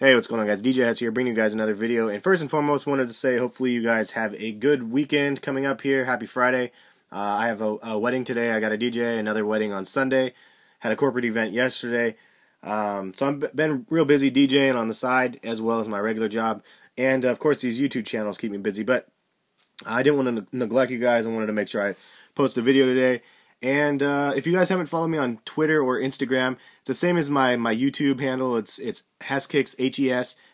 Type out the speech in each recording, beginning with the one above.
Hey, what's going on, guys? DJ Hess here, bringing you guys another video. And first and foremost, wanted to say hopefully you guys have a good weekend coming up here. Happy Friday. I have a wedding today. I got a DJ, another wedding on Sunday. Had a corporate event yesterday. So I've been real busy DJing on the side as well as my regular job. And of course, these YouTube channels keep me busy. But I didn't want to neglect you guys. I wanted to make sure I post a video today. And if you guys haven't followed me on Twitter or Instagram, it's the same as my YouTube handle. It's Heskicks,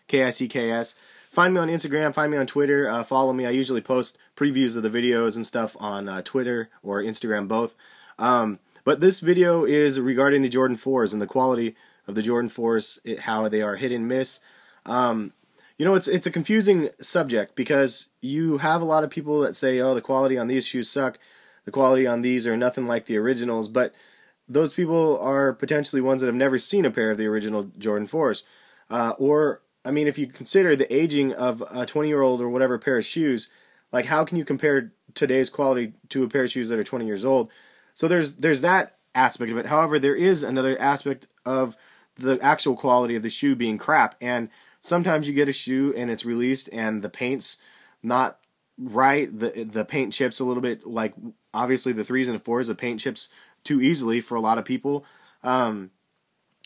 HESKICKS. Find me on Instagram, find me on Twitter, follow me. I usually post previews of the videos and stuff on Twitter or Instagram, both. But this video is regarding the Jordan 4s and the quality of the Jordan 4s, how they are hit and miss. You know, it's a confusing subject because you have a lot of people that say, oh, the quality on these shoes suck. The quality on these are nothing like the originals, but those people are potentially ones that have never seen a pair of the original Jordan 4s. Or, I mean, if you consider the aging of a 20-year-old or whatever pair of shoes, like how can you compare today's quality to a pair of shoes that are 20 years old? So there's that aspect of it. However, there is another aspect of the actual quality of the shoe being crap. And sometimes you get a shoe and it's released and the paint's not right, the paint chips a little bit, like obviously the 3s and 4s, the paint chips too easily for a lot of people.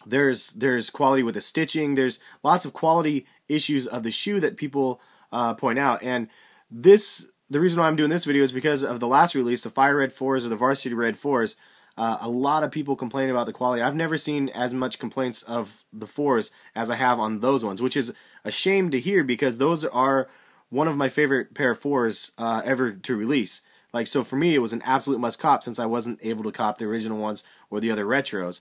There's quality with the stitching. There's lots of quality issues of the shoe that people point out. And the reason why I'm doing this video is because of the last release, the Fire Red 4s or the Varsity Red 4s. A lot of people complain about the quality. I've never seen as much complaints of the 4s as I have on those ones, which is a shame to hear because those are one of my favorite pair of 4s ever to release. Like, so for me, it was an absolute must cop since I wasn't able to cop the original ones or the other retros.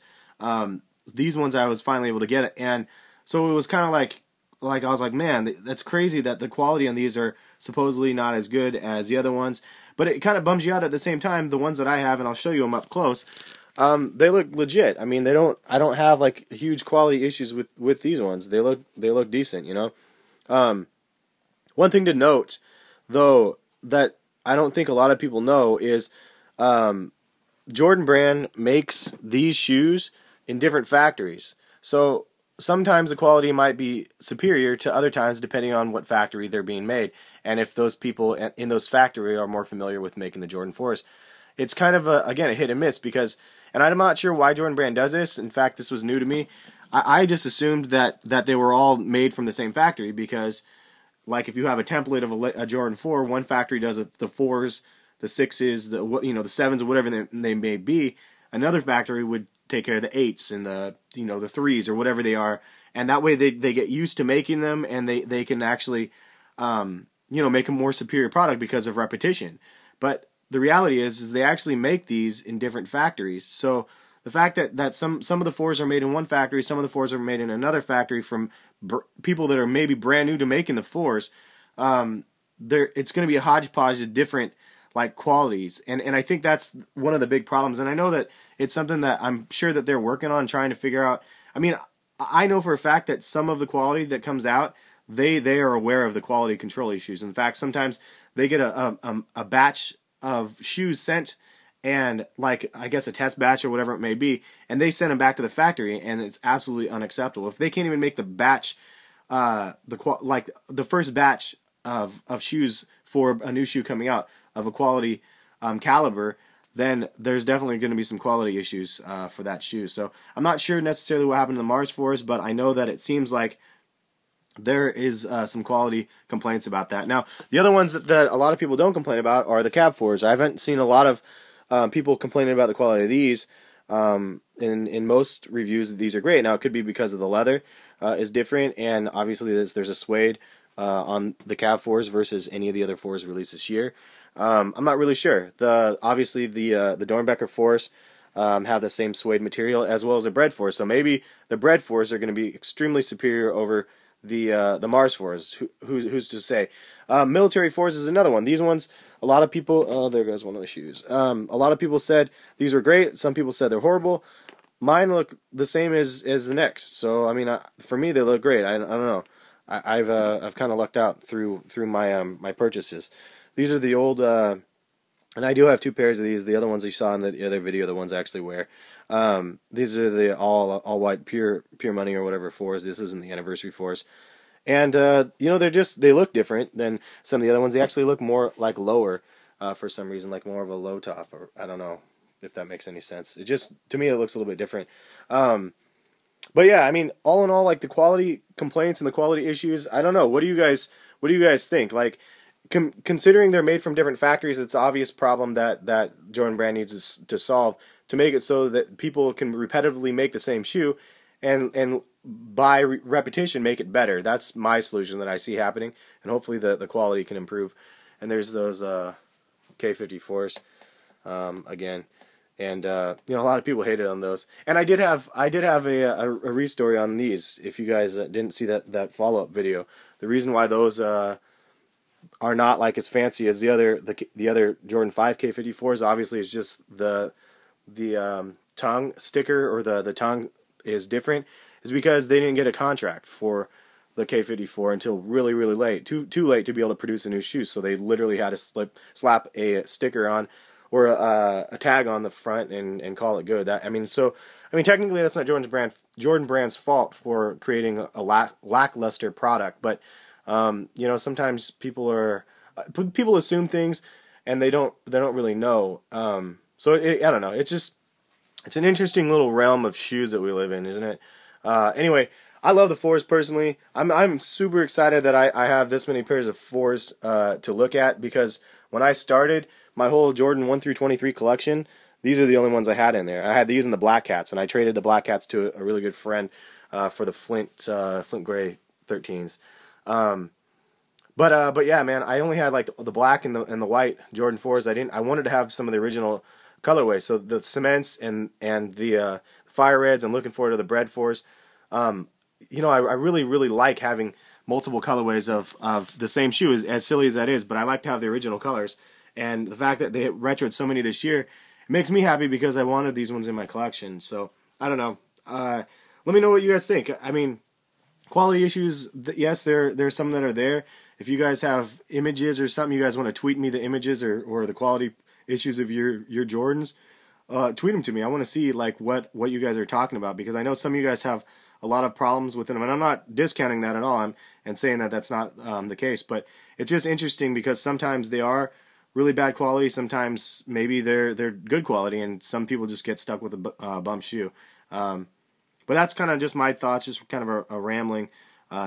These ones I was finally able to get it, and so it was kind of like I was like, man, that's crazy that the quality on these are supposedly not as good as the other ones. But it kind of bums you out at the same time. The ones that I have, and I'll show you them up close, they look legit. I mean, I don't have like huge quality issues with these ones. They look decent, you know. One thing to note, though, that I don't think a lot of people know is Jordan Brand makes these shoes in different factories. So sometimes the quality might be superior to other times depending on what factory they're being made. And if those people in those factories are more familiar with making the Jordan 4s. It's kind of, again, a hit and miss because, and I'm not sure why Jordan Brand does this. In fact, this was new to me. I just assumed that they were all made from the same factory because, like, if you have a template of a Jordan 4, one factory does the 4s, the 6s, the 7s, or whatever they may be. Another factory would take care of the 8s and the the 3s or whatever they are, and that way they get used to making them, and they can actually make a more superior product because of repetition. But the reality is they actually make these in different factories. So the fact that some of the 4s are made in one factory, some of the 4s are made in another factory from people that are maybe brand new to making the 4s, it's going to be a hodgepodge of different like qualities, and I think that's one of the big problems. And I know that it's something that I'm sure that they're working on trying to figure out. I mean, I know for a fact that some of the quality that comes out, they are aware of the quality control issues. In fact, sometimes they get a batch of shoes sent, and like I guess a test batch or whatever it may be, and they send them back to the factory, and it's absolutely unacceptable. If they can't even make the batch, like the first batch of shoes for a new shoe coming out of a quality caliber, then there's definitely going to be some quality issues for that shoe. So I'm not sure necessarily what happened to the Mars 4s, but I know that it seems like there is some quality complaints about that. Now, the other ones that a lot of people don't complain about are the Cab 4s. I haven't seen a lot of people complaining about the quality of these. In most reviews, these are great. Now, it could be because of the leather is different, and obviously there's a suede on the Cab 4s versus any of the other 4s released this year. I'm not really sure. Obviously the Doernbecher 4s have the same suede material as well as the Bred 4s. So maybe the Bred 4s are going to be extremely superior over the Mars 4s. Who's to say? Military 4s is another one. These ones, a lot of people. Oh, there goes one of the shoes. A lot of people said these were great. Some people said they're horrible. Mine look the same as the next. So I mean, for me, they look great. I don't know. I've kind of lucked out through my my purchases. These are the old And I do have two pairs of these. The other ones you saw in the other video, the ones I actually wear. These are the all white pure money or whatever fours. This isn't the anniversary fours. And you know, they look different than some of the other ones. They actually look more like lower for some reason, like more of a low top, or I don't know if that makes any sense. It just, to me, it looks a little bit different. But yeah, I mean, all in all, like the quality complaints and the quality issues, I don't know. What do you guys think? Like, considering they're made from different factories, it's an obvious problem that Jordan Brand needs to solve to make it so that people can repetitively make the same shoe, and by repetition make it better. That's my solution that I see happening, and hopefully the quality can improve. And there's those K54s again. And you know, a lot of people hated on those. And I did have a re-story on these. If you guys didn't see that follow-up video, the reason why those are not like as fancy as the other Jordan 5 K54s obviously is just the tongue sticker, or the tongue is different, is because they didn't get a contract for the K54 until really late, too late to be able to produce a new shoe. So they literally had to slap a sticker on, or a tag on the front, and call it good. I mean, technically that's not Jordan Brand's fault for creating a lackluster product, but you know, sometimes people assume things and they don't really know. So I don't know. It's an interesting little realm of shoes that we live in, isn't it? Anyway, I love the fours personally. I'm super excited that I have this many pairs of fours to look at, because when I started my whole Jordan 1 through 23 collection, these are the only ones I had in there. I had these and the Black Cats, and I traded the Black Cats to a really good friend for the Flint Gray 13s. But yeah, man, I only had like the black and the white Jordan 4s. I wanted to have some of the original colorways, so the cements and the fire reds. I'm looking forward to the bread 4s. You know, I really like having multiple colorways of the same shoe, as silly as that is, but I like to have the original colors. And the fact that they retroed so many this year, it makes me happy, because I wanted these ones in my collection. So I don't know. Let me know what you guys think. I mean, quality issues, yes, there's some that are there. If you guys have images or something, you guys want to tweet me the images or the quality issues of your Jordans, tweet them to me. I want to see like what you guys are talking about, because I know some of you guys have a lot of problems with them, and I'm not discounting that at all, and saying that that's not the case, but it's just interesting, because sometimes they are really bad quality, sometimes maybe they're good quality, and some people just get stuck with a bump shoe. But that's kind of just my thoughts, just kind of a rambling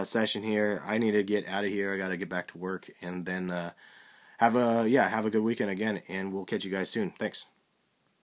session here. I need to get out of here. I got to get back to work, and then have a good weekend again, and we'll catch you guys soon. Thanks.